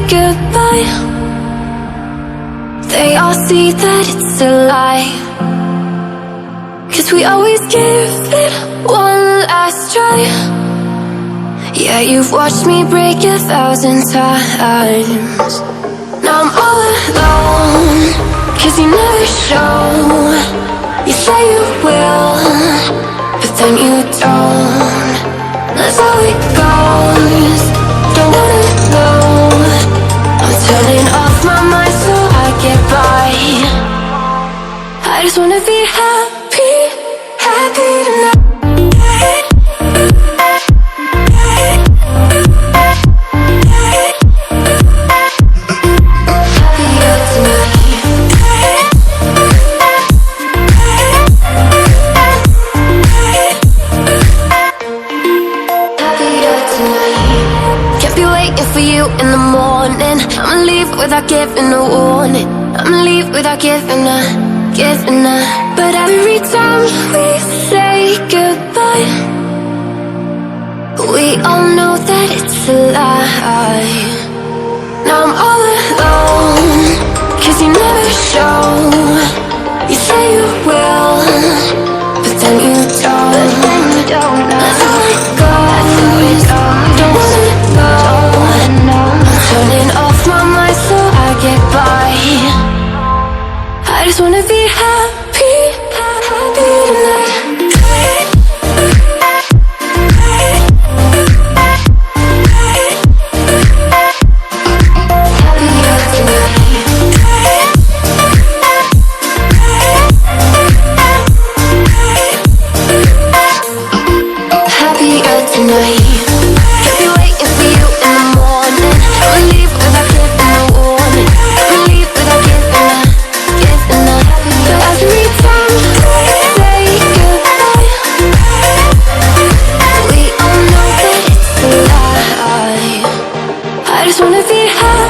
goodbye, they all see that it's a lie. 'Cause we always give it one last try. Yeah, you've watched me break 1,000 times. Now I'm all alone, 'cause you never show. You say you will, but then you don't. That's how it goes, don't wanna know. I'm turning off my mind so I get by. I just wanna be happy, happy tonight. For you in the morning, I'ma leave without giving a warning. I'ma leave without giving a. But every time we say goodbye, we all know that it's a lie. Now I'm all alone, 'cause you never show. You say you will, but then you don't. That's how it goes, don't wanna know. Turning off my mind so I get by. I just wanna be happy, happy tonight. Happier tonight. I just wanna be happy.